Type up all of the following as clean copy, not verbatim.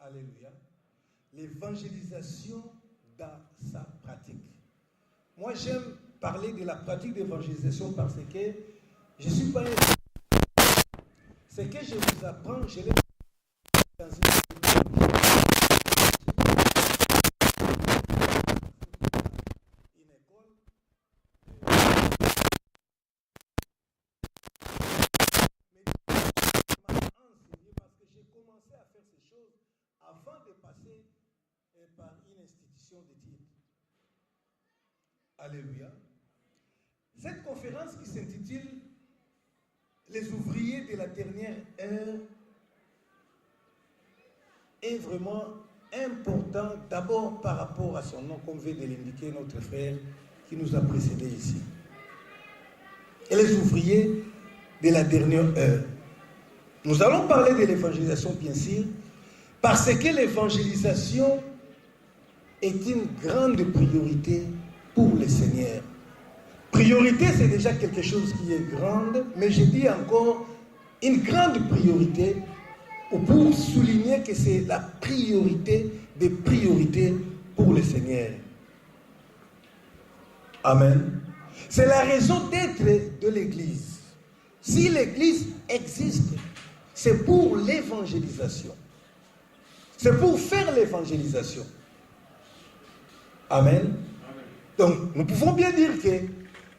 Alléluia. L'évangélisation dans sa pratique. Moi, j'aime parler de la pratique d'évangélisation parce que je ne suis pas un... Ce que je vous apprends, je l'ai dans une école. Mais m'a enseigné parce que j'ai commencé à faire ces choses avant de passer par une institution d'études. Alléluia. Cette conférence qui s'intitule Les ouvriers de la dernière heure est vraiment important, d'abord par rapport à son nom, comme vient de l'indiquer notre frère qui nous a précédés ici. Et les ouvriers de la dernière heure. Nous allons parler de l'évangélisation, bien sûr, parce que l'évangélisation est une grande priorité pour le Seigneur. Priorité, c'est déjà quelque chose qui est grande, mais je dis encore une grande priorité pour souligner que c'est la priorité des priorités pour le Seigneur. Amen. C'est la raison d'être de l'Église. Si l'Église existe, c'est pour l'évangélisation. C'est pour faire l'évangélisation. Amen. Donc, nous pouvons bien dire que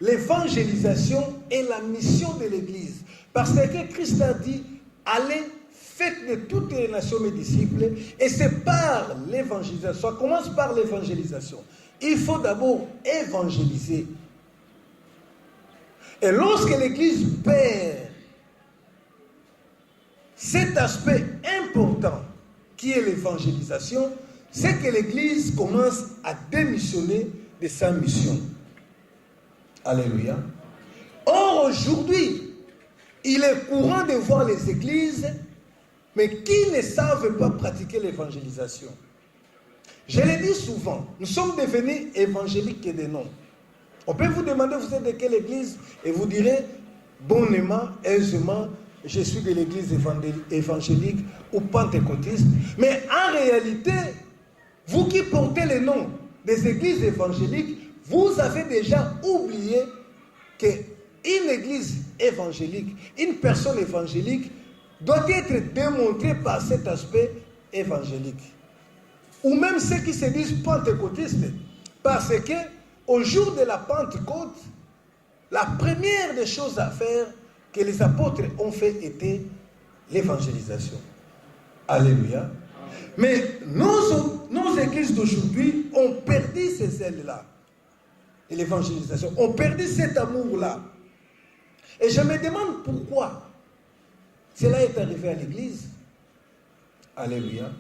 l'évangélisation est la mission de l'Église. Parce que Christ a dit, allez, faites de toutes les nations mes disciples. Et c'est par l'évangélisation. Ça commence par l'évangélisation. Il faut d'abord évangéliser. Et lorsque l'Église perd cet aspect important qui est l'évangélisation, c'est que l'Église commence à démissionner de sa mission. Alléluia. Or, aujourd'hui, il est courant de voir les églises, mais qui ne savent pas pratiquer l'évangélisation. Je le dis souvent, nous sommes devenus évangéliques et des noms. On peut vous demander, vous êtes de quelle église, et vous direz, bonnement, aisément, je suis de l'église évangélique ou pentecôtiste. Mais en réalité, vous qui portez le nom des églises évangéliques, vous avez déjà oublié qu'une église évangélique, une personne évangélique, doit être démontrée par cet aspect évangélique. Ou même ceux qui se disent pentecôtistes, parce que au jour de la Pentecôte, la première des choses à faire que les apôtres ont fait était l'évangélisation. Alléluia. Mais nos églises d'aujourd'hui ont perdu ces ailes-là. Et l'évangélisation, ont perdu cet amour-là. Et je me demande pourquoi cela est arrivé à l'église. Alléluia.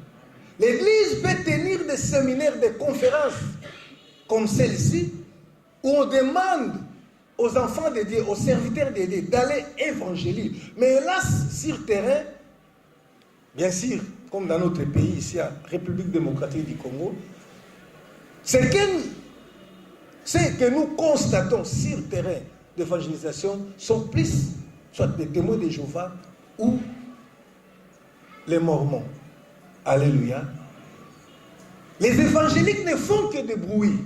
L'église peut tenir des séminaires, des conférences comme celle-ci, où on demande aux enfants de Dieu, aux serviteurs de Dieu, d'aller évangéliser. Mais hélas, sur terrain, bien sûr, comme dans notre pays, ici, à République démocratique du Congo, ce que nous constatons sur terrain d'évangélisation sont plus soit des témoins de Jéhovah ou les Mormons. Alléluia. Les évangéliques ne font que de bruit,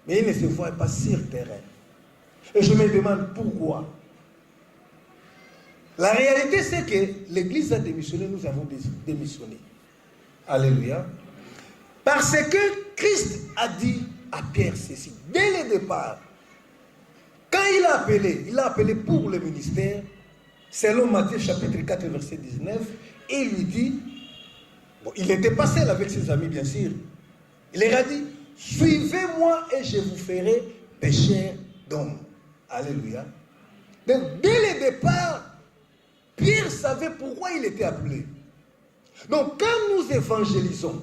mais ils ne se voient pas sur terrain. Et je me demande pourquoi. La réalité, c'est que l'Église a démissionné, nous avons démissionné. Alléluia. Parce que Christ a dit à Pierre ceci, dès le départ, quand il a appelé pour le ministère, selon Matthieu chapitre 4, verset 19, et il lui dit, bon, il n'était pas seul avec ses amis, bien sûr, il leur a dit, suivez-moi et je vous ferai pécheurs d'hommes. Alléluia. Donc, dès le départ, Pierre savait pourquoi il était appelé. Donc, quand nous évangélisons,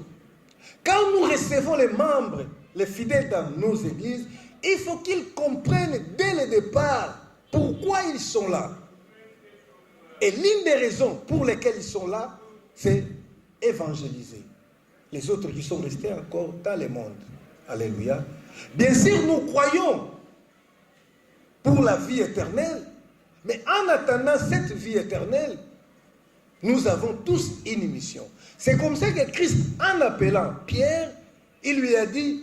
quand nous recevons les membres, les fidèles dans nos églises, il faut qu'ils comprennent dès le départ pourquoi ils sont là. Et l'une des raisons pour lesquelles ils sont là, c'est évangéliser les autres qui sont restés encore dans le monde. Alléluia. Bien sûr, nous croyons pour la vie éternelle, mais en attendant cette vie éternelle, nous avons tous une mission. C'est comme ça que Christ, en appelant Pierre, il lui a dit,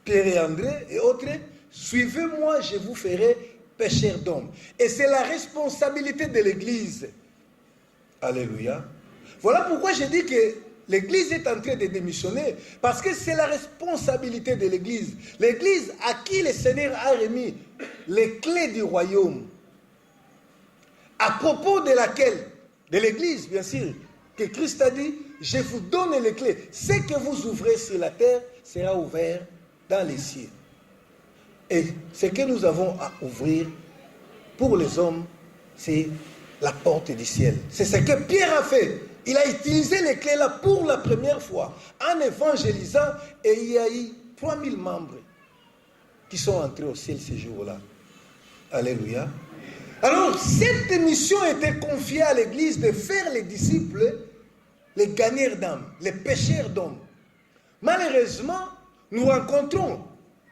Pierre et André et autres, suivez-moi, je vous ferai pécheurs d'hommes. Et c'est la responsabilité de l'Église. Alléluia. Voilà pourquoi je dis que l'Église est en train de démissionner, parce que c'est la responsabilité de l'Église. L'Église à qui le Seigneur a remis les clés du royaume, à propos de laquelle, de l'Église bien sûr, que Christ a dit, je vous donne les clés. Ce que vous ouvrez sur la terre sera ouvert dans les cieux. Et ce que nous avons à ouvrir pour les hommes, c'est la porte du ciel. C'est ce que Pierre a fait. Il a utilisé les clés là pour la première fois en évangélisant, et il y a eu 3000 membres qui sont entrés au ciel ce jour-là. Alléluia. Alors, cette mission était confiée à l'Église de faire les disciples, les gagnants d'âmes, les pécheurs d'hommes. Malheureusement, nous rencontrons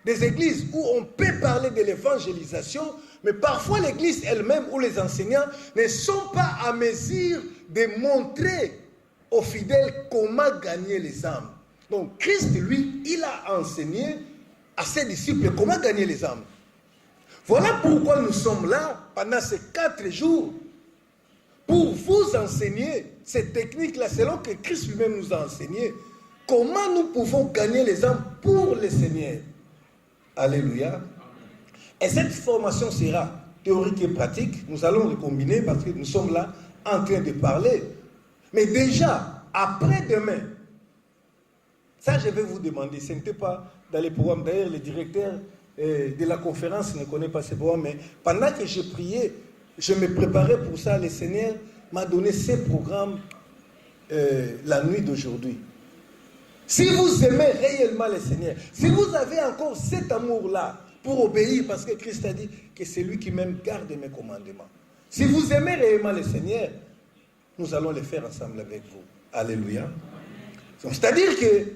des églises où on peut parler de l'évangélisation, mais parfois l'église elle-même ou les enseignants ne sont pas à mesure de montrer aux fidèles comment gagner les âmes. Donc Christ, lui, il a enseigné à ses disciples comment gagner les âmes. Voilà pourquoi nous sommes là pendant ces 4 jours pour vous enseigner ces techniques-là, selon que Christ lui-même nous a enseigné, comment nous pouvons gagner les âmes pour le Seigneur. Alléluia. Et cette formation sera théorique et pratique. Nous allons les combiner parce que nous sommes là en train de parler. Mais déjà, après-demain, ça je vais vous demander, ce n'était pas dans les programmes. D'ailleurs, le directeur de la conférence ne connaît pas ces programmes, mais pendant que je priais, je me préparais pour ça, le Seigneur m'a donné ces programmes la nuit d'aujourd'hui. Si vous aimez réellement le Seigneur, si vous avez encore cet amour-là pour obéir, parce que Christ a dit que c'est lui qui m'aime, garde mes commandements. Si vous aimez réellement le Seigneur, nous allons le faire ensemble avec vous. Alléluia. C'est-à-dire que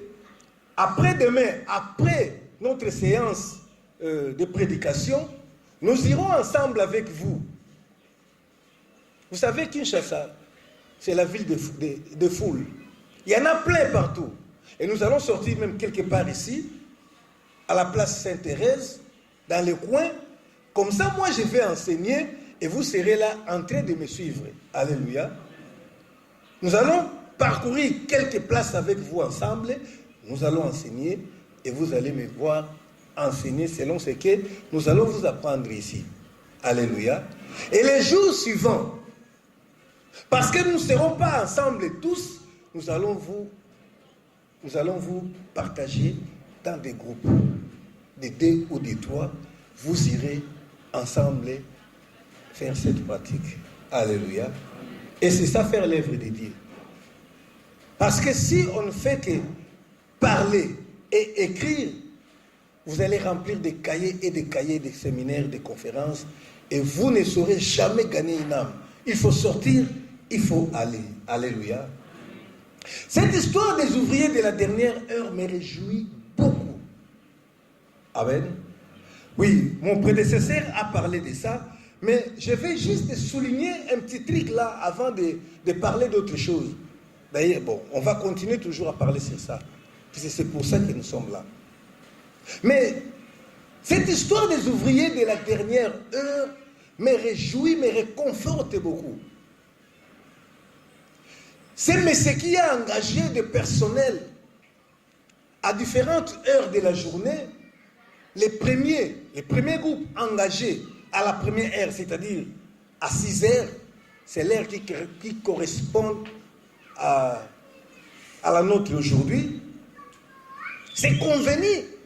après-demain, après notre séance de prédication, nous irons ensemble avec vous. Vous savez, Kinshasa, c'est la ville de foule. Il y en a plein partout. Et nous allons sortir même quelque part ici, à la place Sainte-Thérèse, dans le coin. Comme ça, moi, je vais enseigner et vous serez là en train de me suivre. Alléluia. Nous allons parcourir quelques places avec vous ensemble. Nous allons enseigner et vous allez me voir enseigner selon ce que nous allons vous apprendre ici. Alléluia. Et les jours suivants, parce que nous ne serons pas ensemble tous, nous allons vous partager dans des groupes, de 2 ou de 3. Vous irez ensemble faire cette pratique. Alléluia. Et c'est ça faire l'œuvre de Dieu. Parce que si on ne fait que parler et écrire, vous allez remplir des cahiers et des cahiers de séminaires, de conférences, et vous ne saurez jamais gagner une âme. Il faut sortir, il faut aller. Alléluia. Cette histoire des ouvriers de la dernière heure me réjouit beaucoup. Amen. Oui, mon prédécesseur a parlé de ça, mais je vais juste souligner un petit truc là avant de parler d'autre chose. D'ailleurs, bon, on va continuer toujours à parler sur ça, parce que c'est pour ça que nous sommes là. Mais cette histoire des ouvriers de la dernière heure me réjouit, me réconforte beaucoup. C'est ce qui a engagé des personnels à différentes heures de la journée. Les premiers groupes engagés à la première heure, c'est-à-dire à 6 heures, c'est l'heure qui correspond à la nôtre aujourd'hui.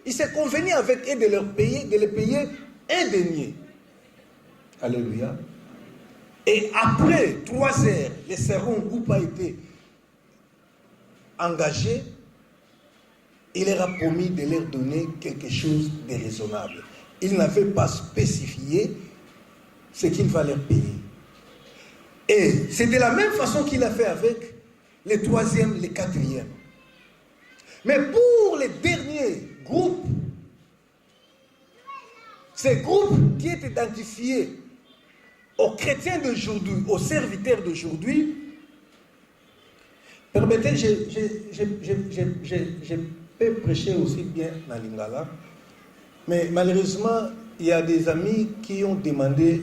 Il s'est convenu avec eux de les payer un denier. Alléluia. Et après 3 heures, le second groupe a été engagé. Il leur a promis de leur donner quelque chose de raisonnable. Il n'avait pas spécifié ce qu'il va leur payer. Et c'est de la même façon qu'il a fait avec les 3e, les 4e. Mais pour les derniers groupes, ces groupes qui est identifié aux chrétiens d'aujourd'hui, aux serviteurs d'aujourd'hui, Permettez, je peux prêcher aussi bien dans Lingala, mais malheureusement, il y a des amis qui ont demandé,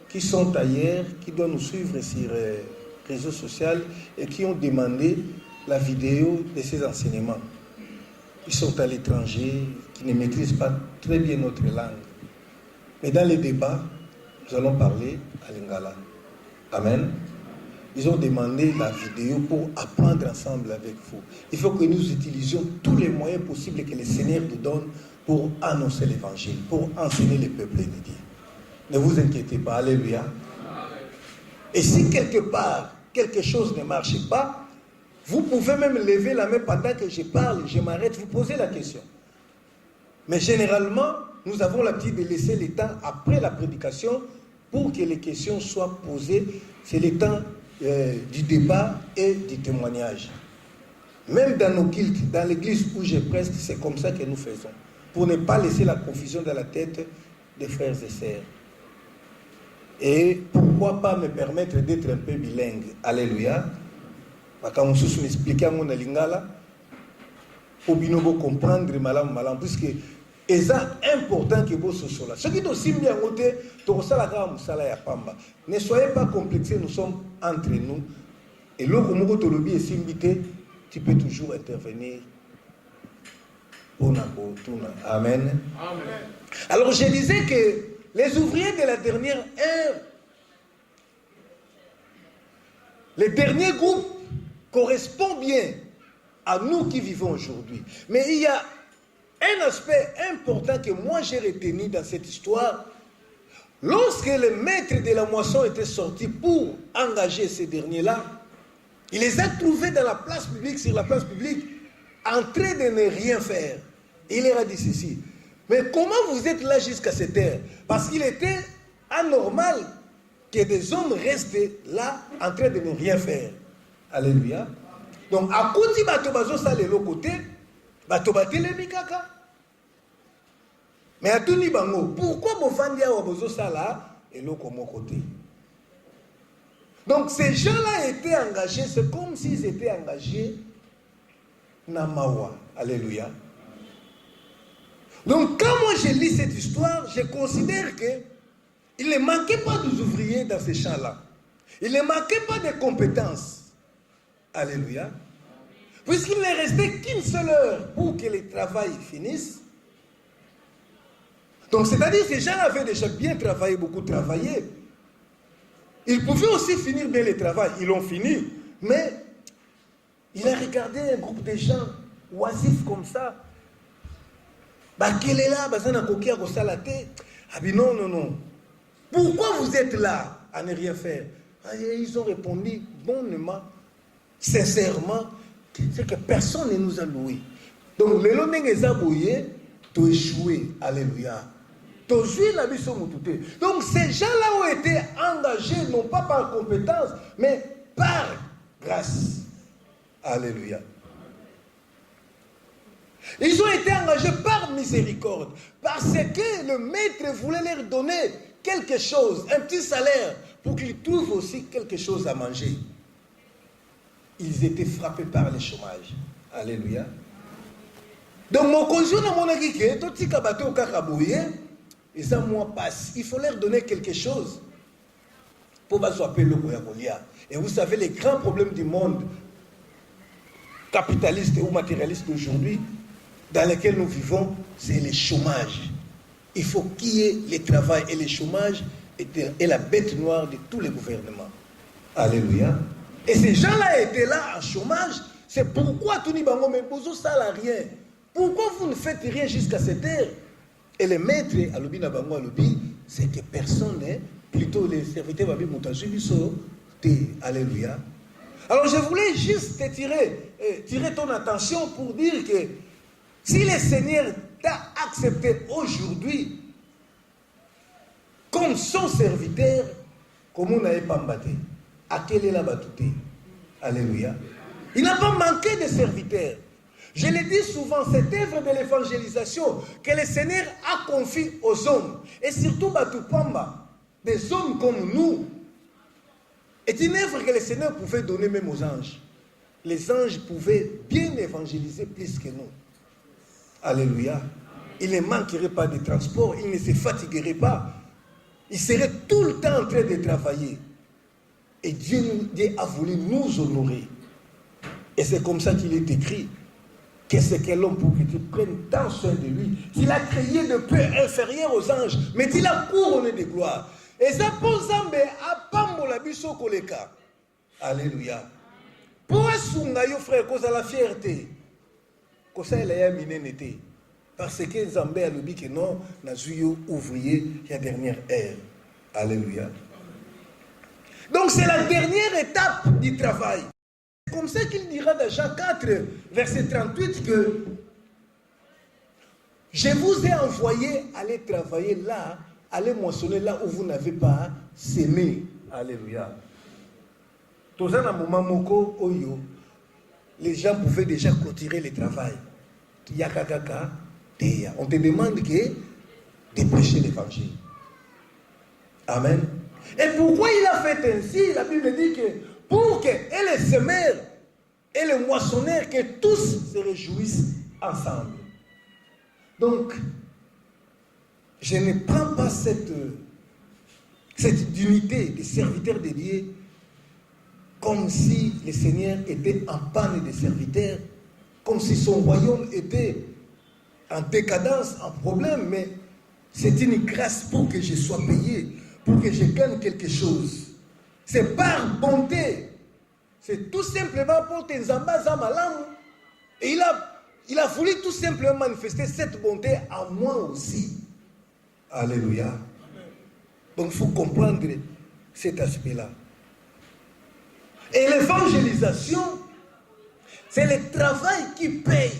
qui sont ailleurs, qui doivent nous suivre sur les réseaux sociaux et qui ont demandé la vidéo de ces enseignements. Ils sont à l'étranger, qui ne maîtrisent pas très bien notre langue. Mais dans les débats, nous allons parler à Lingala. Amen. Ils ont demandé la vidéo pour apprendre ensemble avec vous. Il faut que nous utilisions tous les moyens possibles que le Seigneur nous donne pour annoncer l'évangile, pour enseigner le peuple de Dieu. Ne vous inquiétez pas, alléluia. Et si quelque part, quelque chose ne marche pas, vous pouvez même lever la main pendant que je parle, je m'arrête, vous posez la question. Mais généralement, nous avons l'habitude de laisser le temps après la prédication pour que les questions soient posées. C'est le temps du débat et du témoignage. Même dans nos cultes, dans l'église où je prêche, c'est comme ça que nous faisons. Pour ne pas laisser la confusion dans la tête des frères et sœurs. Et pourquoi pas me permettre d'être un peu bilingue. Alléluia. Quand je m'explique à mon lingala, pour bien comprendre malam, puisque c'est important que vous soyez là. Ce qui est aussi bien noté, ne soyez pas complexés, nous sommes entre nous. Et lorsque vous êtes tu peux toujours intervenir. Amen. Amen. Alors je disais que les ouvriers de la dernière ère, les derniers groupes correspondent bien à nous qui vivons aujourd'hui. Mais il y a un aspect important que moi j'ai retenu dans cette histoire. Lorsque le maître de la moisson était sorti pour engager ces derniers-là, il les a trouvés dans la place publique, sur la place publique, en train de ne rien faire. Il leur a dit ceci. Mais comment vous êtes là jusqu'à cette heure? Parce qu'il était anormal que des hommes restent là en train de ne rien faire. Alléluia. Donc, à côté de bateau, ça de l'autre côté, bateau les mikaka. Mais à tout niveau, pourquoi vous faites bateau ça là et l'autre côté? Donc, ces gens-là étaient engagés, c'est comme s'ils étaient engagés dans Mawa. Alléluia. Donc, quand moi je lis cette histoire, je considère qu'il ne manquait pas d'ouvriers dans ces champs-là. Il ne manquait pas de compétences. Alléluia. Puisqu'il ne restait qu'une seule heure pour que le travail finisse. Donc, c'est-à-dire que ces gens avaient déjà bien travaillé, beaucoup travaillé. Ils pouvaient aussi finir bien le travail. Ils l'ont fini. Mais il a regardé un groupe de gens oisifs comme ça. Quel est là? Non, non, non. Pourquoi vous êtes là à ne rien faire? Ils ont répondu bonnement, sincèrement, c'est que personne ne nous a loué. Donc, les longs ont échoué. Alléluia. Donc, ces gens-là ont été engagés, non pas par compétence, mais par grâce. Alléluia. Ils ont été engagés par miséricorde, parce que le maître voulait leur donner quelque chose, un petit salaire, pour qu'ils trouvent aussi quelque chose à manger. Ils étaient frappés par le chômage. Alléluia. Donc, mon conjoint a mon avis que tout ce qui au Kakabouye, et ça, moi, passe. Il faut leur donner quelque chose pour appeler le Goya. Et vous savez, les grands problèmes du monde capitaliste ou matérialiste d'aujourd'hui, dans lequel nous vivons, c'est le chômage. Il faut qu'il y ait le travail et le chômage est la bête noire de tous les gouvernements. Alléluia. Et ces gens-là étaient là en chômage. C'est pourquoi tout le monde mais vous salariés. Pourquoi vous ne faites rien jusqu'à cette heure? Et le maître, c'est que personne n'est, plutôt les serviteurs va Alléluia. Alors je voulais juste tirer ton attention pour dire que si le Seigneur t'a accepté aujourd'hui comme son serviteur, comme on n'avait pas battu, à quel est la batute? Alléluia. Il n'a pas manqué de serviteurs. Je le dis souvent, cette œuvre de l'évangélisation que le Seigneur a confiée aux hommes, et surtout Batupamba, des hommes comme nous, est une œuvre que le Seigneur pouvait donner même aux anges. les anges pouvaient bien évangéliser plus que nous. Alléluia. Ils ne manqueraient pas de transport, ils ne se fatigueraient pas. Ils seraient tout le temps en train de travailler. Et Dieu a voulu nous honorer. Et c'est comme ça qu'il est écrit. Qu'est-ce que l'homme pour que tu prennes tant soin de lui? Il a créé de peu inférieur aux anges, mais il a couronné de gloire. Et ça pour Zambé a pambola biso koleka. Alléluia. Pour un yo frère, cause à la fierté. Cause ça il a miné. Parce que Zambé a dit que non, n'a eu ouvrier la dernière ère. Alléluia. Donc c'est la dernière étape du travail. C'est comme ça qu'il dira dans Jean 4, verset 38 que je vous ai envoyé aller travailler là, aller moissonner là où vous n'avez pas semé. Alléluia. Dans un moment moko oyo, les gens pouvaient déjà clôturer le travail. Yakakaka, teya. On te demande de prêcher l'évangile. Amen. Et pourquoi il a fait ainsi? La Bible dit que pour que et les semeurs et les moissonneurs, que tous se réjouissent ensemble. Donc, je ne prends pas cette unité de serviteurs de Dieu comme si le Seigneur était en panne de serviteurs, comme si son royaume était en décadence, en problème, mais c'est une grâce pour que je sois payé, pour que je gagne quelque chose. C'est par bonté. C'est tout simplement pour tes ambassadeurs malams. Et il a voulu tout simplement manifester cette bonté à moi aussi. Alléluia. Donc il faut comprendre cet aspect-là. Et l'évangélisation, c'est le travail qui paye.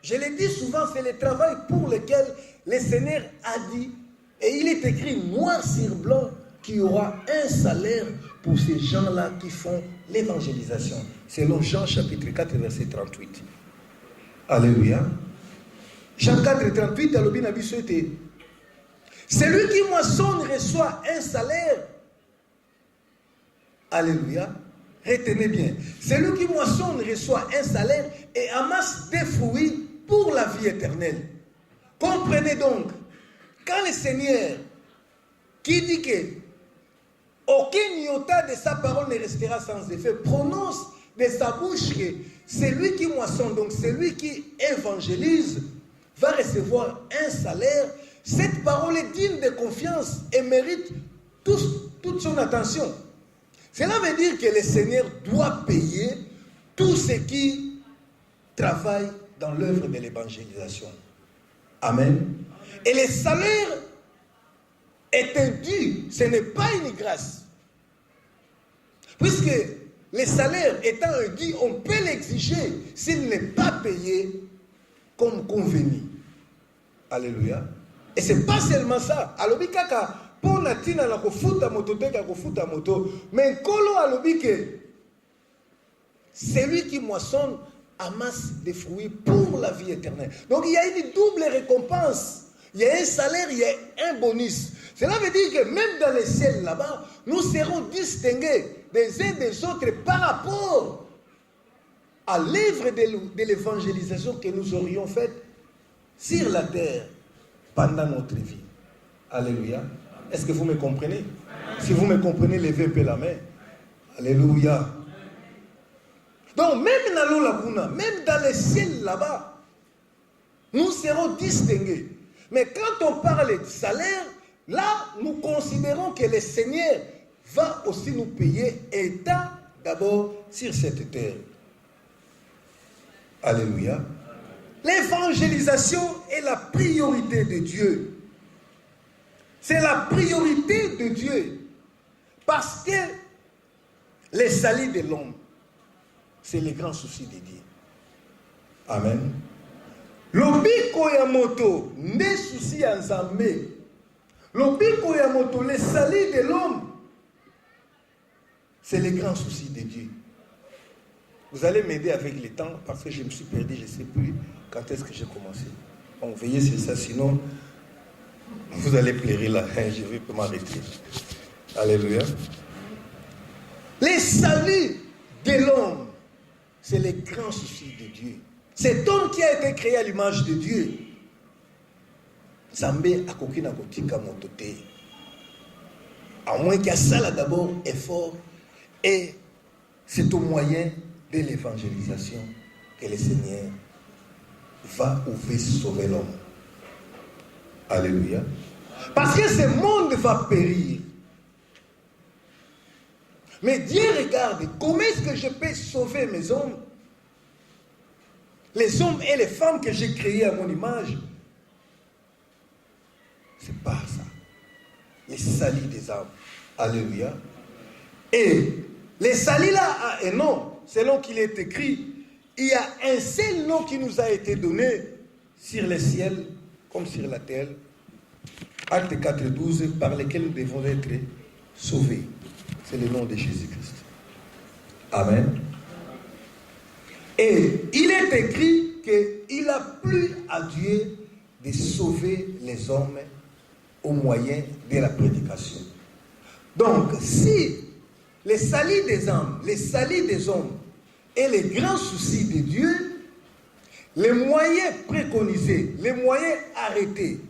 Je le dis souvent, c'est le travail pour lequel le Seigneur a dit, et il est écrit noir sur blanc, qu'il y aura un salaire pour ces gens-là qui font l'évangélisation. Selon Jean chapitre 4, verset 38. Alléluia. Jean 4, 38, Alobi Nabi souhaité. Celui qui moissonne reçoit un salaire. Alléluia. Retenez bien. Celui qui moissonne reçoit un salaire et amasse des fruits pour la vie éternelle. Comprenez donc, quand le Seigneur qui dit que aucun iota de sa parole ne restera sans effet, prononce de sa bouche que celui qui moissonne, donc celui qui évangélise, va recevoir un salaire. Cette parole est digne de confiance et mérite toute son attention. Cela veut dire que le Seigneur doit payer tous ceux qui travaillent dans l'œuvre de l'évangélisation. Amen. Et le salaire est un dû, ce n'est pas une grâce. Puisque le salaire étant un dû, on peut l'exiger s'il n'est pas payé comme convenu. Alléluia. Et ce n'est pas seulement ça. Alobi kaka, pour la tina la kofuta moto, teka kofuta moto, mais kolo alobi que celui qui moissonne amasse des fruits pour la vie éternelle. Donc il y a une double récompense. Il y a un salaire, il y a un bonus. Cela veut dire que même dans le ciel là-bas, nous serons distingués des uns des autres par rapport à l'œuvre de l'évangélisation que nous aurions faite sur la terre pendant notre vie. Alléluia. Est-ce que vous me comprenez? Si vous me comprenez, levez un peu la main. Alléluia. Donc même dans l'eau laguna, même dans le ciel là-bas, nous serons distingués. Mais quand on parle de salaire, là, nous considérons que le Seigneur va aussi nous payer étant d'abord sur cette terre. Alléluia. L'évangélisation est la priorité de Dieu. C'est la priorité de Dieu. Parce que le salut de l'homme, c'est le grand souci de Dieu. Amen. Lobiko ya moto, ne souci ya Nzambe. Lobiko ya moto, le salut de l'homme, c'est le grand souci de Dieu. Vous allez m'aider avec le temps parce que je me suis perdu, je ne sais plus quand est-ce que j'ai commencé. Bon, veillez sur ça, sinon vous allez pleurer là. Je vais m'arrêter. Alléluia. Le salut de l'homme, c'est le grand souci de Dieu. Cet homme qui a été créé à l'image de Dieu, Zambé a koki na kotika motote. À moins qu'il y a ça là d'abord effort, et c'est au moyen de l'évangélisation que le Seigneur va ou veut sauver l'homme. Alléluia. Parce que ce monde va périr. Mais Dieu regarde, comment est-ce que je peux sauver mes hommes? Les hommes et les femmes que j'ai créés à mon image. C'est pas ça. Les salis des âmes. Alléluia. Et les salis là a un nom, selon qu'il est écrit, il y a un seul nom qui nous a été donné sur le ciel comme sur la terre. Acte 4:12, par lequel nous devons être sauvés. C'est le nom de Jésus-Christ. Amen. Et il est écrit qu'il a plu à Dieu de sauver les hommes au moyen de la prédication. Donc, si les salis des âmes, les salis des hommes et les grands soucis de Dieu, les moyens préconisés, les moyens arrêtés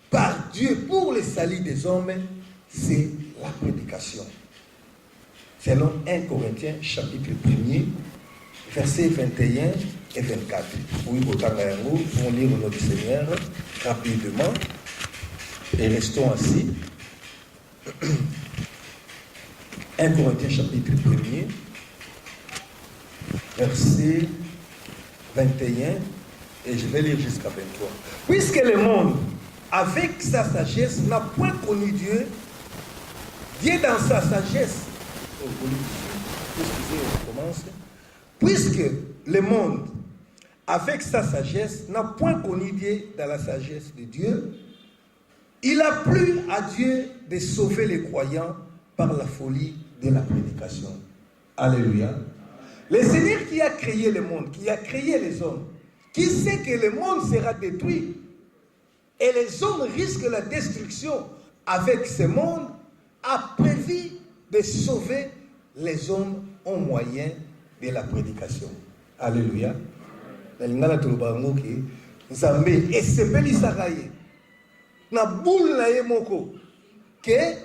par Dieu pour les salis des hommes, c'est la prédication. Selon 1 Corinthiens chapitre 1er, versets 21 et 24. Oui, autant pour lire au nom du Seigneur rapidement et restons assis. 1 Corinthiens chapitre 1er, verset 21, et je vais lire jusqu'à 23. Puisque le monde, avec sa sagesse, n'a point connu Dieu, Dieu dans sa sagesse, excusez, on commence. Puisque le monde, avec sa sagesse, n'a point connu Dieu dans la sagesse de Dieu, il a plu à Dieu de sauver les croyants par la folie de la prédication. Alléluia. Le Seigneur qui a créé le monde, qui a créé les hommes, qui sait que le monde sera détruit et les hommes risquent la destruction avec ce monde, a prévu de sauver les hommes au moyen de la prédication. Alléluia. Zambé esepeli sakaye na boule na ye moko ke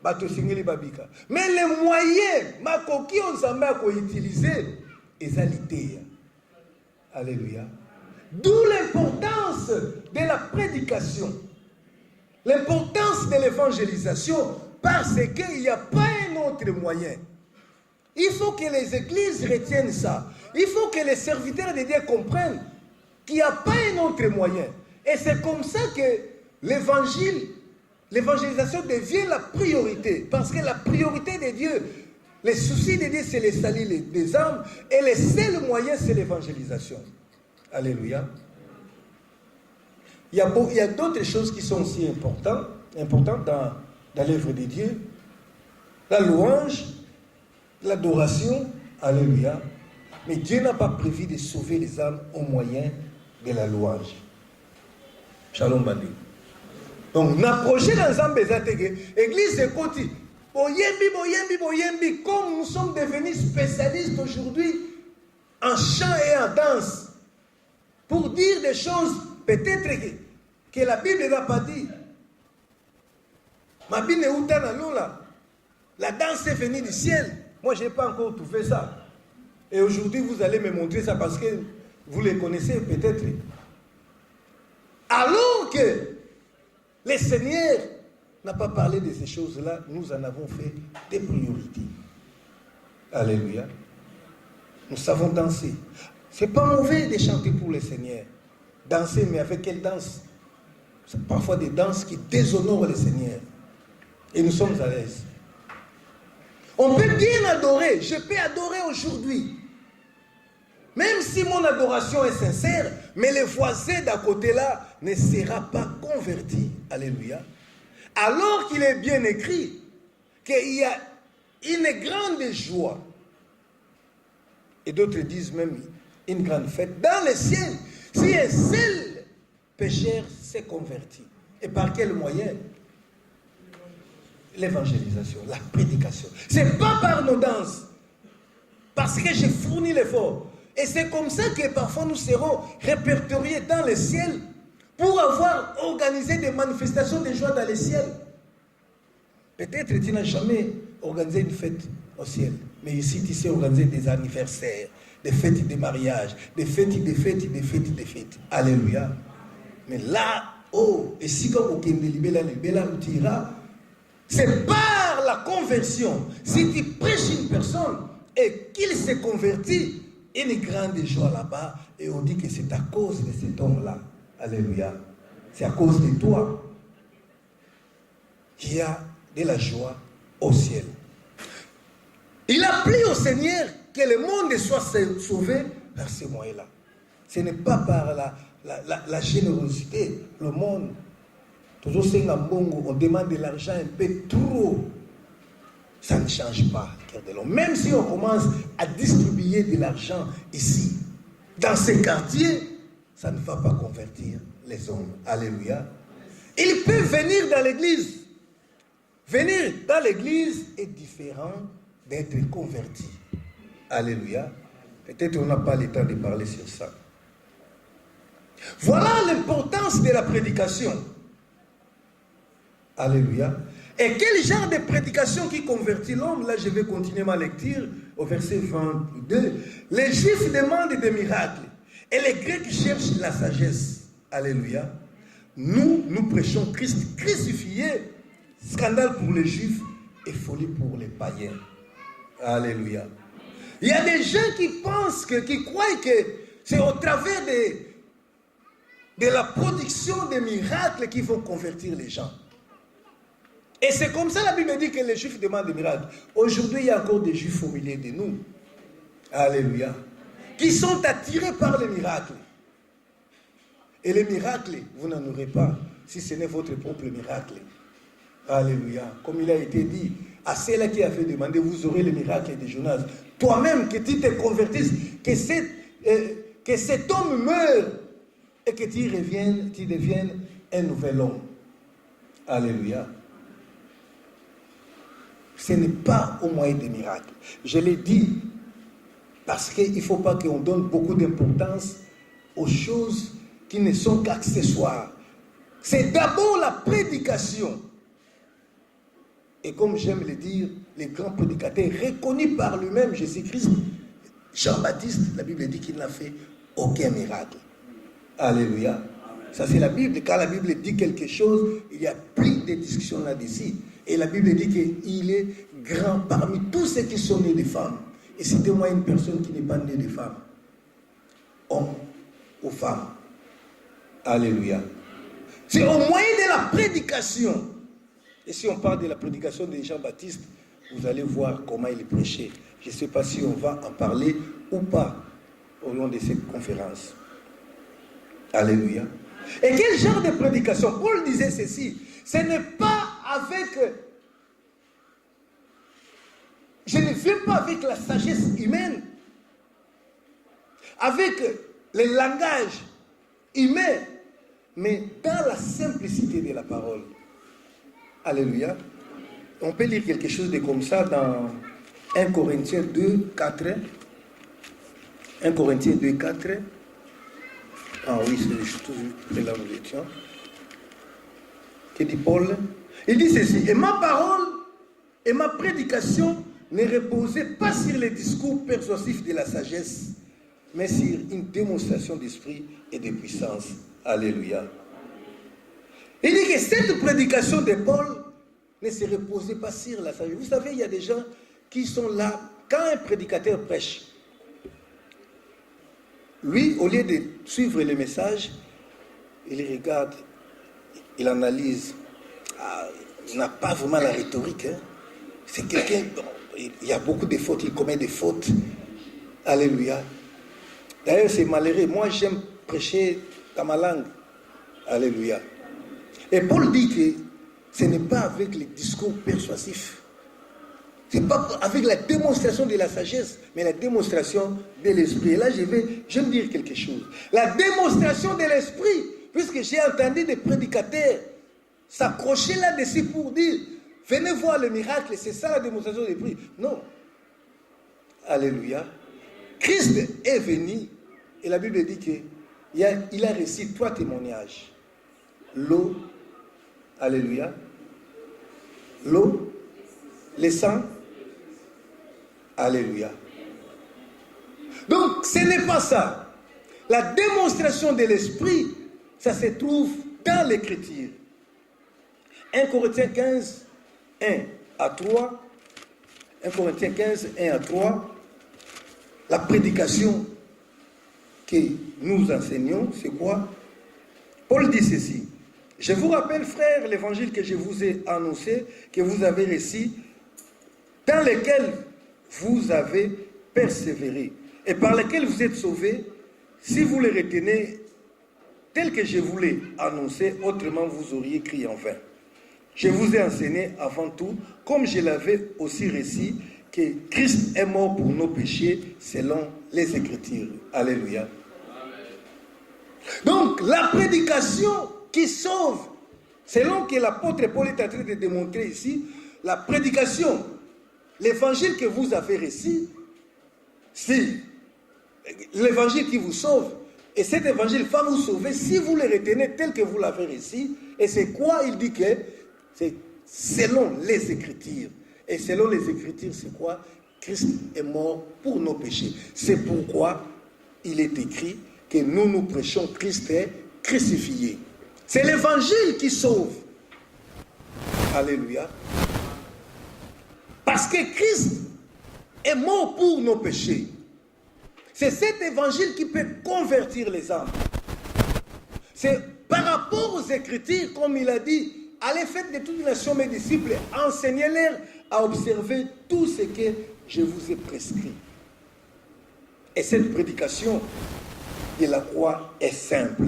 bato singeli babika. Mais les moyens makoki on Zambé ko utiliser ezalité. Alléluia. D'où l'importance de la prédication. L'importance de l'évangélisation parce qu'il n'y a pas un autre moyen. Il faut que les églises retiennent ça. Il faut que les serviteurs de Dieu comprennent qu'il n'y a pas un autre moyen. Et c'est comme ça que l'évangélisation devient la priorité. Parce que la priorité de Dieu, les soucis de Dieu, c'est les salis des âmes. Et le seul moyen, c'est l'évangélisation. Alléluia. Il y a d'autres choses qui sont aussi importantes dans l'œuvre de Dieu. La louange, l'adoration, alléluia. Mais Dieu n'a pas prévu de sauver les âmes au moyen de la louange. Shalom Bandi. Donc, n'approcher dans un bezatege, église de Koti, boyembi, comme nous sommes devenus spécialistes aujourd'hui en chant et en danse, pour dire des choses peut-être que la Bible n'a pas dit. Ma Bible est la danse est venue du ciel. Moi, je n'ai pas encore trouvé ça. Et aujourd'hui, vous allez me montrer ça parce que vous les connaissez peut-être. Alors que le Seigneur n'a pas parlé de ces choses-là, nous en avons fait des priorités. Alléluia. Nous savons danser. Ce n'est pas mauvais de chanter pour le Seigneur. Danser, mais avec quelle danse? C'est parfois des danses qui déshonorent le Seigneur. Et nous sommes à l'aise. On peut bien adorer. Je peux adorer aujourd'hui. Même si mon adoration est sincère, mais le voisin d'à côté là ne sera pas converti. Alléluia. Alors qu'il est bien écrit qu'il y a une grande joie. Et d'autres disent même une grande fête dans le ciel. Si un seul pécheur s'est converti. Et par quel moyen? L'évangélisation, la prédication. Ce n'est pas par nos danses. parce que j'ai fourni l'effort. Et c'est comme ça que parfois nous serons répertoriés dans le ciel pour avoir organisé des manifestations de joie dans le ciel. Peut-être tu n'as jamais organisé une fête au ciel, mais ici tu sais organiser des anniversaires, des fêtes de mariage, des fêtes. Alléluia. Mais là, oh, et si comme c'est par la conversion. Si tu prêches une personne et qu'il se convertit, une grande joie là-bas, et on dit que c'est à cause de cet homme-là. Alléluia. C'est à cause de toi qu'il y a de la joie au ciel. Il a plu au Seigneur que le monde soit sauvé par ces moyens-là. Ce n'est pas par la générosité. Le monde, toujours on demande de l'argent un peu trop. Ça ne change pas le cœur de l'homme. Même si on commence à distribuer de l'argent ici, dans ces quartiers, ça ne va pas convertir les hommes. Alléluia. Il peut venir dans l'église. Venir dans l'église est différent d'être converti. Alléluia. Peut-être on n'a pas le temps de parler sur ça. Voilà l'importance de la prédication. Alléluia. Et quel genre de prédication qui convertit l'homme? Là, je vais continuer ma lecture au verset 22. Les Juifs demandent des miracles et les Grecs cherchent la sagesse. Alléluia. Nous prêchons Christ crucifié. Scandale pour les Juifs et folie pour les païens. Alléluia. Il y a des gens qui pensent, qui croient que c'est au travers de la production des miracles qui vont convertir les gens. Et c'est comme ça la Bible dit que les Juifs demandent des miracles. Aujourd'hui, il y a encore des Juifs au milieu de nous. Alléluia. Qui sont attirés par les miracles. Et les miracles, vous n'en aurez pas si ce n'est votre propre miracle. Alléluia. Comme il a été dit, à ceux-là qui avaient demandé, vous aurez les miracles de Jonas. Toi-même, que tu te convertisses, que cet homme meure et que tu deviennes un nouvel homme. Alléluia. Ce n'est pas au moyen des miracles. Je l'ai dit, parce qu'il ne faut pas qu'on donne beaucoup d'importance aux choses qui ne sont qu'accessoires. C'est d'abord la prédication. Et comme j'aime le dire, les grands prédicateurs reconnus par lui-même, Jésus-Christ, Jean-Baptiste, la Bible dit qu'il n'a fait aucun miracle. Alléluia. Ça c'est la Bible. Quand la Bible dit quelque chose, il y a plus de discussions là-dessus. Et la Bible dit qu'il est grand parmi tous ceux qui sont nés de femmes. Et citez-moi une personne qui n'est pas née de femme. Homme ou femme. Alléluia. C'est au moyen de la prédication. Et si on parle de la prédication de Jean-Baptiste, vous allez voir comment il prêchait. Je ne sais pas si on va en parler ou pas au long de cette conférence. Alléluia. Et quel genre de prédication? Paul disait ceci. Ce n'est pas avec... Je ne viens pas avec la sagesse humaine, avec le langage humain, mais dans la simplicité de la parole. Alléluia. On peut lire quelque chose de comme ça dans 1 Corinthiens 2, 4. 1 Corinthiens 2, 4. Ah oui, c'est toujours là où nous étions. Que dit Paul? Il dit ceci. Et ma parole et ma prédication ne reposaient pas sur les discours persuasifs de la sagesse, mais sur une démonstration d'esprit et de puissance. Alléluia. Il dit que cette prédication de Paul ne se reposait pas sur la sagesse. Vous savez, il y a des gens qui sont là, quand un prédicateur prêche, lui, au lieu de suivre le message, il regarde, il analyse. Ah, il n'a pas vraiment la rhétorique. Hein. C'est quelqu'un, il y a beaucoup de fautes, il commet des fautes. Alléluia. D'ailleurs, c'est malheureux. Moi, j'aime prêcher dans ma langue. Alléluia. Et Paul dit que ce n'est pas avec les discours persuasifs. Ce n'est pas avec la démonstration de la sagesse, mais la démonstration de l'esprit. Et là, je vais dire quelque chose. La démonstration de l'esprit, puisque j'ai entendu des prédicateurs s'accrocher là-dessus pour dire, venez voir le miracle, c'est ça la démonstration de l'esprit. Non. Alléluia. Christ est venu et la Bible dit qu'il a reçu 3 témoignages. L'eau, alléluia. L'eau, le sang, alléluia. Donc ce n'est pas ça. La démonstration de l'esprit, ça se trouve dans l'écriture. 1 Corinthiens 15, 1 à 3. 1 Corinthiens 15, 1 à 3. La prédication que nous enseignons, c'est quoi? Paul dit ceci. Je vous rappelle, frères, l'évangile que je vous ai annoncé, que vous avez reçu, dans lequel vous avez persévéré, et par lequel vous êtes sauvés, si vous le retenez tel que je vous l'ai annoncé, autrement vous auriez crié en vain. Je vous ai enseigné avant tout, comme je l'avais aussi reçu, que Christ est mort pour nos péchés selon les Écritures. Alléluia. Amen. Donc, la prédication qui sauve, selon que l'apôtre Paul est en train de démontrer ici, la prédication, l'évangile que vous avez reçu, c'est l'évangile qui vous sauve, et cet évangile va vous sauver si vous le retenez tel que vous l'avez reçu. Et c'est quoi? Il dit que c'est selon les Écritures. Et selon les Écritures, c'est quoi? Christ est mort pour nos péchés. C'est pourquoi il est écrit que nous prêchons Christ est crucifié. C'est l'évangile qui sauve. Alléluia. Parce que Christ est mort pour nos péchés. C'est cet évangile qui peut convertir les âmes. C'est par rapport aux Écritures, comme il a dit, allez faire de toutes les nations mes disciples, enseignez-leur à observer tout ce que je vous ai prescrit. Et cette prédication de la croix est simple.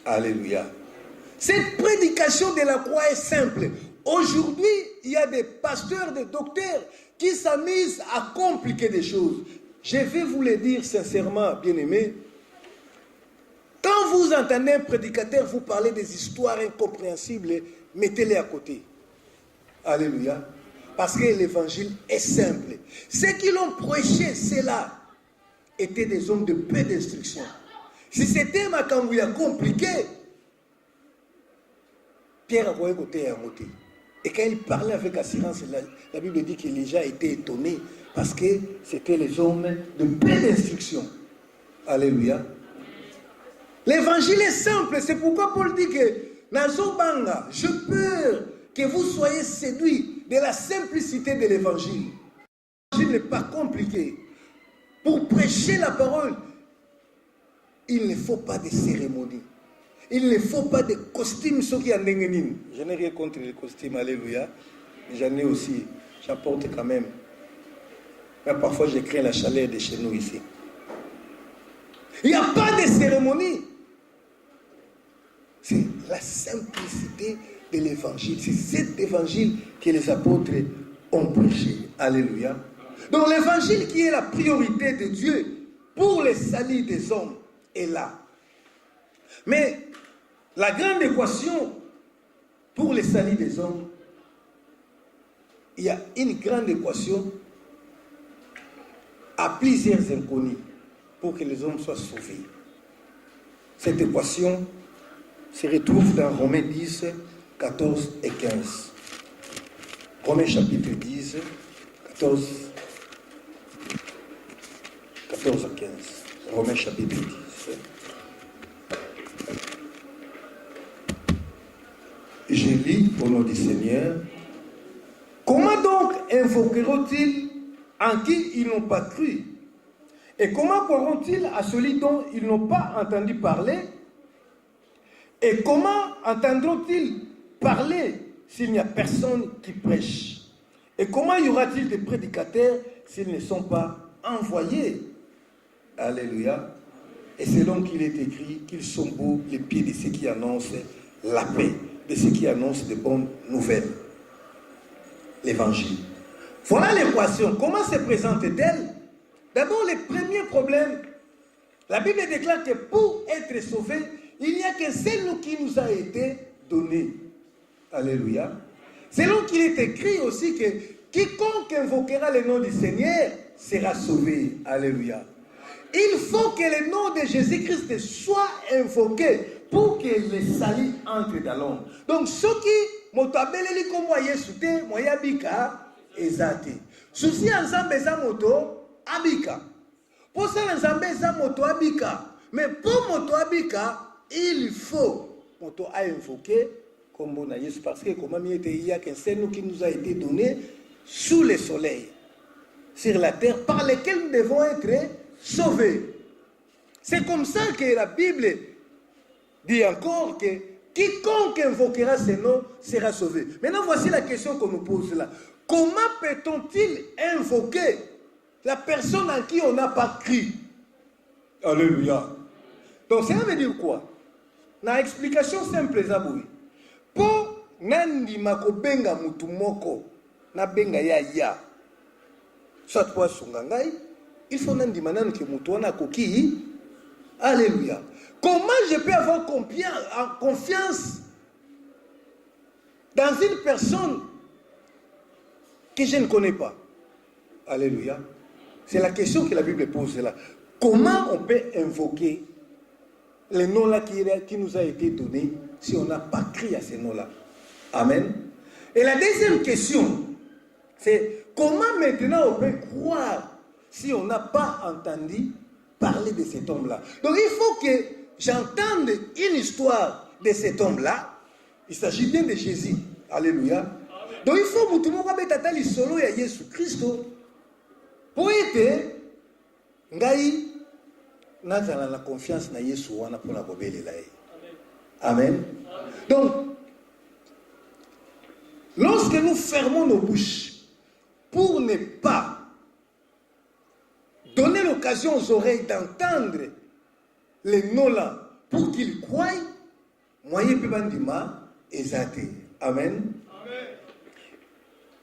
Alléluia. Cette prédication de la croix est simple. Aujourd'hui, il y a des pasteurs, des docteurs qui s'amusent à compliquer des choses. Je vais vous le dire sincèrement, bien-aimés. Quand vous entendez un prédicateur vous parler des histoires incompréhensibles, mettez-les à côté. Alléluia. Parce que l'évangile est simple. Ceux qui l'ont prêché, ceux-là, étaient des hommes de peu d'instruction. Si c'était Makambouya compliqué, Pierre a voyé côté à côté. Et quand il parlait avec assurance, la Bible dit que les gens étaient étonnés parce que c'était les hommes de peu d'instruction. Alléluia. L'évangile est simple. C'est pourquoi Paul dit que Nazobanga, je peur que vous soyez séduits de la simplicité de l'évangile. L'évangile n'est pas compliqué. Pour prêcher la parole, il ne faut pas de cérémonie. Il ne faut pas de costumes. Je n'ai rien contre les costumes, alléluia. J'en ai aussi. J'apporte quand même. Mais parfois, je crains la chaleur de chez nous ici. Il n'y a pas de cérémonie. C'est la simplicité de l'évangile. C'est cet évangile que les apôtres ont prêché. Alléluia. Donc l'évangile qui est la priorité de Dieu pour le salut des hommes est là. Mais la grande équation pour le salut des hommes, il y a une grande équation à plusieurs inconnus pour que les hommes soient sauvés. Cette équation se retrouve dans Romains 10, 14 et 15. Romains chapitre 10, 14 à 15. Romains chapitre 10. Je lis au nom du Seigneur. Comment donc invoqueront-ils en qui ils n'ont pas cru? Et comment croiront-ils à celui dont ils n'ont pas entendu parler? Et comment entendront-ils parler s'il n'y a personne qui prêche? Et comment y aura-t-il des prédicateurs s'ils ne sont pas envoyés? Alléluia. Et c'est donc qu'il est écrit qu'ils sont beaux les pieds de ceux qui annoncent la paix, de ceux qui annoncent de bonnes nouvelles. L'évangile. Voilà l'équation. Comment se présente-t-elle? D'abord, le premier problème, la Bible déclare que pour être sauvé, il n'y a qu'un seul nom qui nous a été donné. Alléluia. C'est là qu'il est écrit aussi que quiconque invoquera le nom du Seigneur sera sauvé. Alléluia. Il faut que le nom de Jésus-Christ soit invoqué pour que le salut entre dans l'homme. Donc, ceux qui m'ont appelé comme moi, Yesute, moi, Yabika, Ezate. Souci ensemble, eza moto, Abika. Pour ça, ensemble, eza moto, Abika. Mais pour moto, Abika, il faut moto à invoquer comme on a Jésus, parce que comme il y a qu'un Seigneur qui nous a été donné sous le soleil, sur la terre, par lesquels nous devons être sauvés. C'est comme ça que la Bible dit encore que quiconque invoquera ce nom sera sauvé. Maintenant, voici la question qu'on nous pose là. Comment peut-on-il invoquer la personne en qui on n'a pas cru? Alléluia. Donc, ça veut dire quoi? Na explication simple, Zaboui. Pour nandi mako benga mutu moko, na benga ya. Soit pour sungangai, il faut nandi manano que mutu wana koki. Alléluia. Comment je peux avoir confiance dans une personne que je ne connais pas? Alléluia. C'est la question que la Bible pose là. Comment on peut invoquer le nom là qui nous a été donné si on n'a pas crié à ce nom-là? Amen. Et la deuxième question, c'est comment maintenant on peut croire si on n'a pas entendu parler de cet homme-là? Donc il faut que j'entende une histoire de cet homme-là. Il s'agit bien de Jésus. Alléluia. Amen. Donc il faut que tout le monde ait le solo de Jésus-Christ pour être ngai nazala la confiance na Yesu wana pour la kobelela. Amen. Donc lorsque nous fermons nos bouches pour ne pas donner l'occasion aux oreilles d'entendre les noms-là pour qu'ils croient, moyen pibandima ezate. Amen. Amen.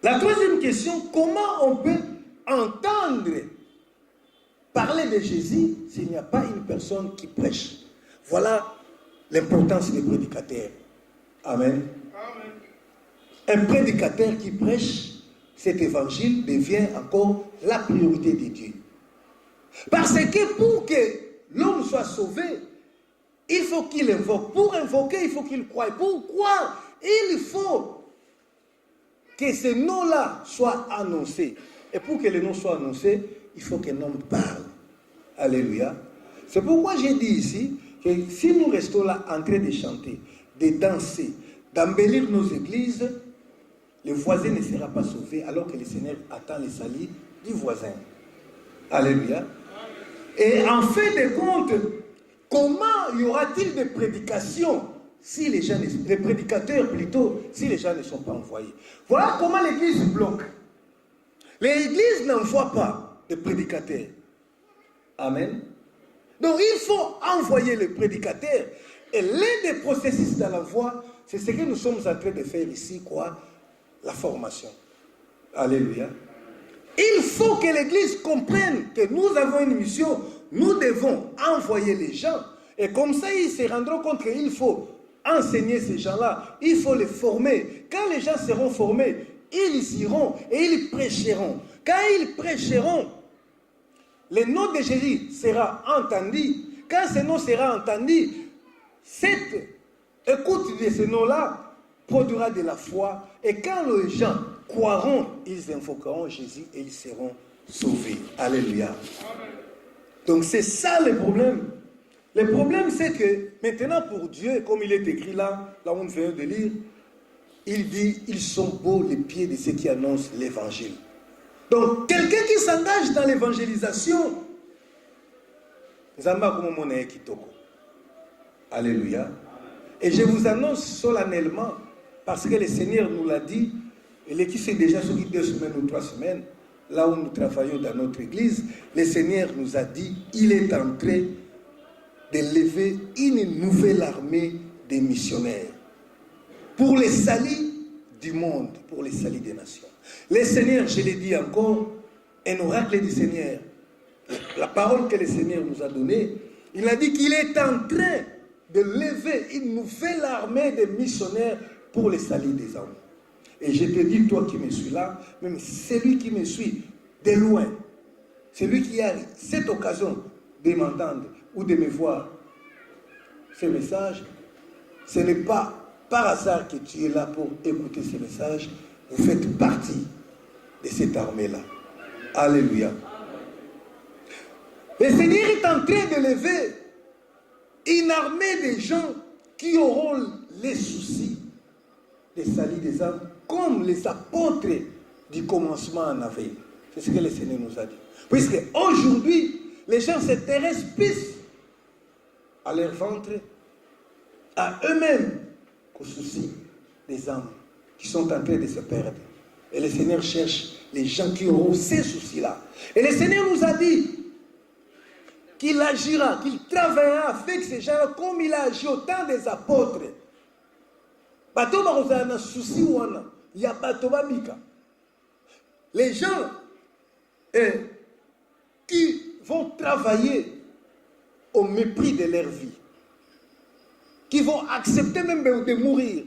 La troisième question, comment on peut entendre parler de Jésus s'il n'y a pas une personne qui prêche? Voilà l'importance des prédicateurs. Amen. Amen. Un prédicateur qui prêche cet évangile devient encore la priorité de Dieu. Parce que pour que l'homme soit sauvé, il faut qu'il invoque. Pour invoquer, il faut qu'il croie. Pour croire, il faut que ce nom-là soit annoncé. Et pour que le nom soit annoncé, il faut qu'un homme parle. Alléluia. C'est pourquoi j'ai dit ici que si nous restons là en train de chanter, de danser, d'embellir nos églises, le voisin ne sera pas sauvé alors que le Seigneur attend le salut du voisin. Alléluia. Et en fin de compte, comment y aura-t-il des prédications si les gens, les prédicateurs plutôt, si les gens ne sont pas envoyés? Voilà comment l'église bloque. L'église n'envoie pas de prédicateurs. Amen. Donc il faut envoyer les prédicateurs. Et l'un des processus de l'envoi, c'est ce que nous sommes en train de faire ici, quoi? La formation. Alléluia. Il faut que l'église comprenne que nous avons une mission, nous devons envoyer les gens. Et comme ça, ils se rendront compte qu'il faut enseigner ces gens-là, il faut les former. Quand les gens seront formés, ils iront et ils prêcheront. Quand ils prêcheront, le nom de Jésus sera entendu. Quand ce nom sera entendu, cette écoute de ce nom-là produira de la foi. Et quand les gens croiront, ils invoqueront Jésus et ils seront sauvés. Alléluia. Amen. Donc c'est ça le problème. Le problème c'est que maintenant pour Dieu, comme il est écrit là où on vient de lire, il dit, ils sont beaux les pieds de ceux qui annoncent l'évangile. Donc quelqu'un qui s'engage dans l'évangélisation, alléluia. Et je vous annonce solennellement, parce que le Seigneur nous l'a dit, et qui fait déjà sur 2 semaines ou 3 semaines, là où nous travaillons dans notre église, le Seigneur nous a dit, il est en train de lever une nouvelle armée de missionnaires pour le salut du monde, pour le salut des nations. Le Seigneur, je l'ai dit encore, un oracle du Seigneur, la parole que le Seigneur nous a donnée, il a dit qu'il est en train de lever une nouvelle armée de missionnaires pour le salut des hommes. Et je te dis, toi qui me suis là, même celui qui me suit de loin, celui qui a cette occasion de m'entendre ou de me voir, ce message, ce n'est pas par hasard que tu es là pour écouter ce message. Vous faites partie de cette armée-là. Alléluia. Le Seigneur est en train de lever une armée de gens qui auront les soucis de salir des âmes, comme les apôtres du commencement en avaient. C'est ce que le Seigneur nous a dit. Puisque aujourd'hui, les gens s'intéressent plus à leur ventre, à eux-mêmes, qu'aux soucis des âmes qui sont en train de se perdre. Et le Seigneur cherche les gens qui auront ces soucis-là. Et le Seigneur nous a dit qu'il agira, qu'il travaillera avec ces gens-là comme il a agi au temps des apôtres. Les gens qui vont travailler au mépris de leur vie, qui vont accepter même de mourir,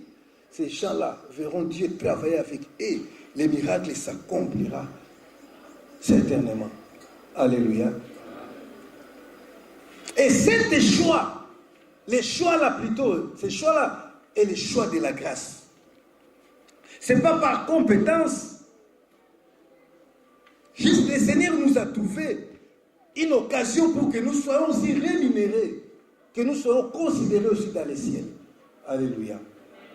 ces gens-là verront Dieu travailler avec eux. Les miracles s'accomplira certainement. Alléluia. Et cet choix, les choix là plutôt, ces choix-là est le choix de la grâce. Ce n'est pas par compétence. Juste le Seigneur nous a trouvé une occasion pour que nous soyons aussi rémunérés, que nous soyons considérés aussi dans les ciels. Alléluia.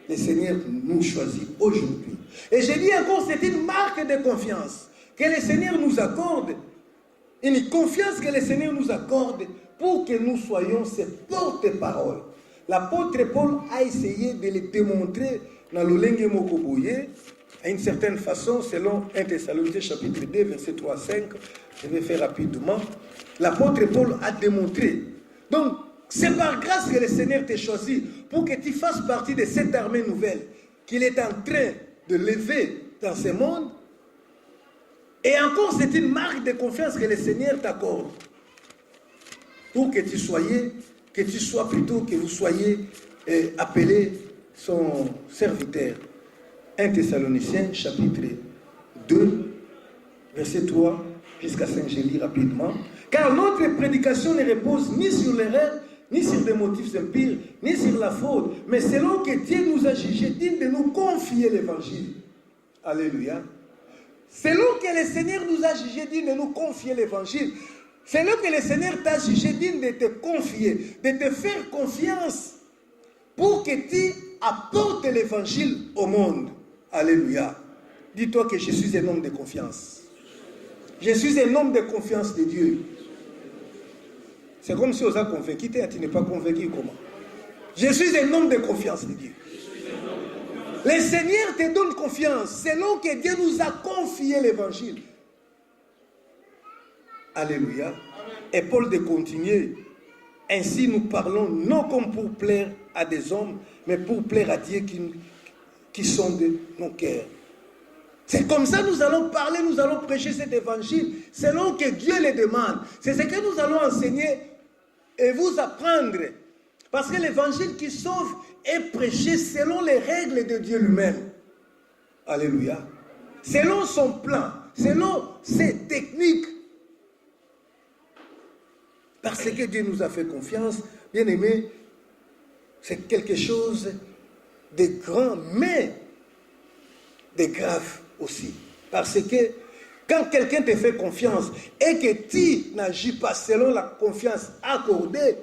Le Seigneur nous choisit aujourd'hui. Et je dis encore, c'est une marque de confiance que le Seigneur nous accorde, une confiance que le Seigneur nous accorde pour que nous soyons ses porte-paroles. L'apôtre Paul a essayé de le démontrer dans le Lengue Mokoboye, à une certaine façon, selon 1 Thessaloniciens chapitre 2, verset 3 à 5. Je vais faire rapidement. L'apôtre Paul a démontré. Donc, c'est par grâce que le Seigneur t'a choisi pour que tu fasses partie de cette armée nouvelle qu'il est en train de lever dans ce monde. Et encore, c'est une marque de confiance que le Seigneur t'accorde. Pour que tu sois plutôt, que vous soyez appelé son serviteur. 1 Thessaloniciens chapitre 2, verset 3 jusqu'à 5, je lis rapidement. Car notre prédication ne repose ni sur l'erreur, ni sur des motifs impurs, ni sur la faute, mais selon que Dieu nous a jugés dignes de nous confier l'évangile. Alléluia. Selon que le Seigneur nous a jugés dignes de nous confier l'évangile, selon que le Seigneur t'a jugé digne de te confier, de te faire confiance, pour que tu apportes l'évangile au monde. Alléluia. Dis-toi que je suis un homme de confiance. Je suis un homme de confiance de Dieu. C'est comme si on a convaincu, tu n'es pas convaincu comment? Je suis un homme de confiance de Dieu. Le Seigneur te donne confiance selon que Dieu nous a confié l'évangile. Alléluia. Et Paul de continuer. Ainsi nous parlons non comme pour plaire à des hommes, mais pour plaire à Dieu qui sonde nos cœurs. C'est comme ça que nous allons parler, nous allons prêcher cet évangile selon que Dieu le demande. C'est ce que nous allons enseigner et vous apprendre. Parce que l'évangile qui sauve est prêché selon les règles de Dieu lui-même. Alléluia. Selon son plan, selon ses techniques. Parce que Dieu nous a fait confiance, bien aimé, c'est quelque chose de grand, mais de grave aussi. Parce que quand quelqu'un te fait confiance et que tu n'agis pas selon la confiance accordée,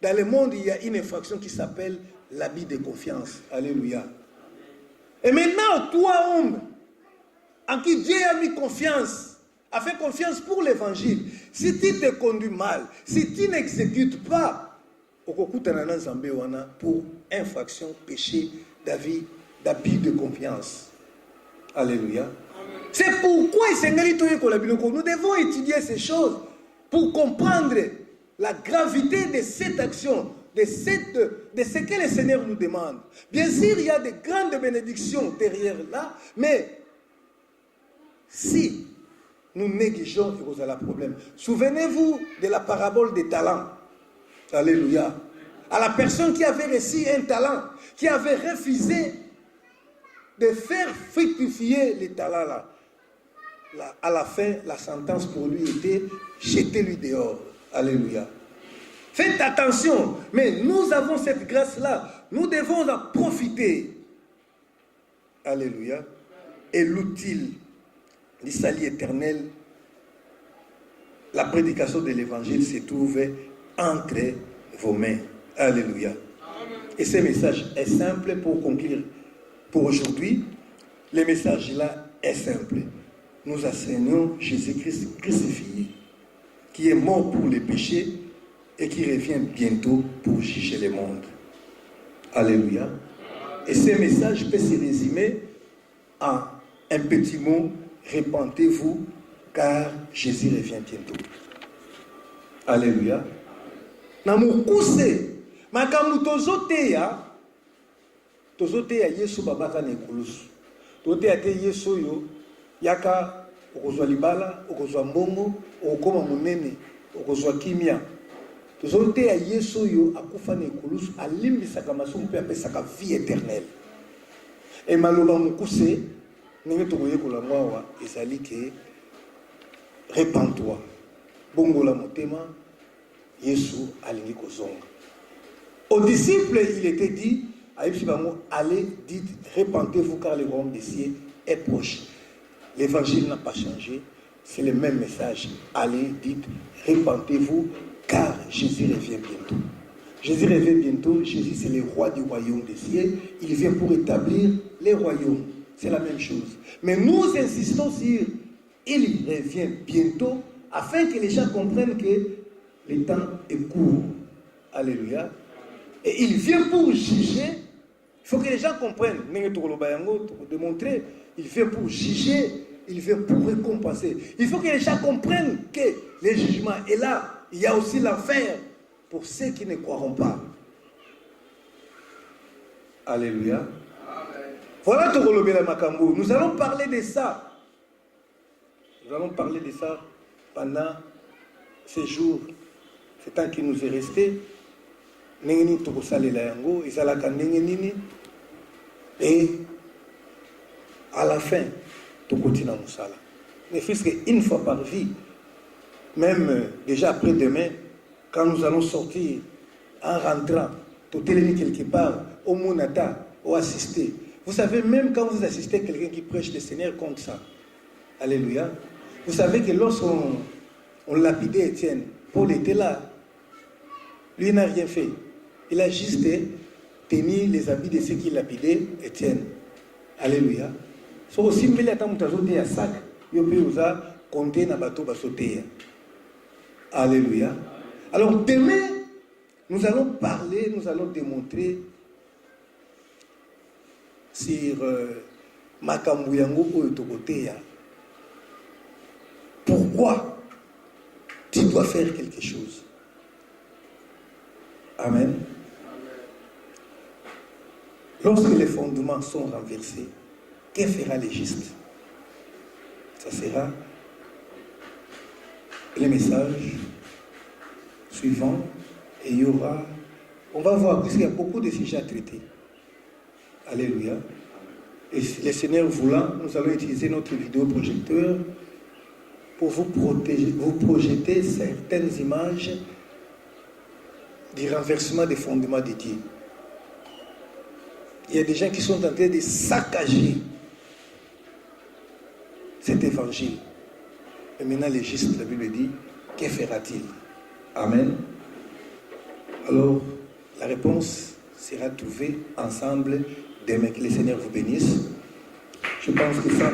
dans le monde, il y a une infraction qui s'appelle l'abus de confiance. Alléluia. Et maintenant, toi, homme, en qui Dieu a mis confiance, a fait confiance pour l'évangile, si tu te conduis mal, si tu n'exécutes pas, pour infraction, péché, d'abus de confiance. Alléluia. C'est pourquoi nous devons étudier ces choses pour comprendre la gravité de cette action, de ce que le Seigneur nous demande. Bien sûr, il y a de grandes bénédictions derrière là, mais si nous négligeons, il y a un problème. Souvenez-vous de la parabole des talents. Alléluia. À la personne qui avait reçu un talent, qui avait refusé de faire fructifier les talents là. À la fin, la sentence pour lui était jetez-lui dehors. Alléluia. Faites attention, mais nous avons cette grâce-là. Nous devons en profiter. Alléluia. Et l'utile du salut éternel, la prédication de l'évangile se trouve entre vos mains. Alléluia. Et ce message est simple pour conclure. Pour aujourd'hui, le message là est simple. Nous enseignons Jésus-Christ crucifié, qui est mort pour les péchés et qui revient bientôt pour juger le monde. Alléluia. Et ce message peut se résumer en un petit mot: repentez-vous, car Jésus revient bientôt. Alléluia. Namukuse makamu tozoteya Yesu babaka na ekulusu. Toteya te Yesu yo yaka okozwa libala, okozwa mbongo, okoma munene, okozwa kimia. Tozoteya Yesu yo akufa na ekulusu, alimbisaka masumu pe apesaka vie éternelle. Et maloba mukuse ndenge tokoyekola mwawa ezali ke repens-toi. Bongola motema, Yesu alingi kozonga. Aux disciples, il était dit, allez, dites, repentez-vous car le royaume des cieux est proche. L'évangile n'a pas changé, c'est le même message. Allez, dites, repentez-vous car Jésus revient bientôt. Jésus revient bientôt, Jésus c'est le roi du royaume des cieux, il vient pour établir les royaumes. C'est la même chose. Mais nous insistons sur, il revient bientôt, afin que les gens comprennent que le temps est court. Alléluia. Et il vient pour juger. Il faut que les gens comprennent. Démontrer. Il vient pour juger. Il vient pour récompenser. Il faut que les gens comprennent que le jugement est là. Il y a aussi l'enfer pour ceux qui ne croiront pas. Alléluia. Voilà Torolobela Makambo. Nous allons parler de ça. Nous allons parler de ça pendant ces jours, ce temps qui nous est resté. Et à la fin, tout continue à Moussala. Ne fût-ce qu'une fois par vie, même déjà après-demain, quand nous allons sortir, en rentrant, tout télémi quelque part, au Monata, au assister. Vous savez, même quand vous assistez quelqu'un qui prêche le Seigneur comme ça, alléluia, vous savez que lorsqu'on lapidait Étienne, Paul était là, lui n'a rien fait. Il a juste tenu les habits de ceux qui lapidaient Étienne. Alléluia. So aussi mbele ata mutazote ya sac, yo pe uza compter na bateau basoter. Alléluia. Alors demain, nous allons parler, nous allons démontrer sur makambu yango oyo tokoteya. Pourquoi tu dois faire quelque chose? Amen. Lorsque les fondements sont renversés, que fera le juste? Ça sera le message suivant et il y aura, on va voir, puisqu'il y a beaucoup de sujets à traiter. Alléluia. Et le Seigneur voulant, nous allons utiliser notre vidéoprojecteur pour vous projeter certaines images du renversement des fondements de Dieu. Il y a des gens qui sont en train de saccager cet évangile. Et maintenant, les justes, la Bible dit, que fera-t-il? Amen. Alors, la réponse sera trouvée ensemble demain. Que le Seigneur vous bénisse. Je pense que ça,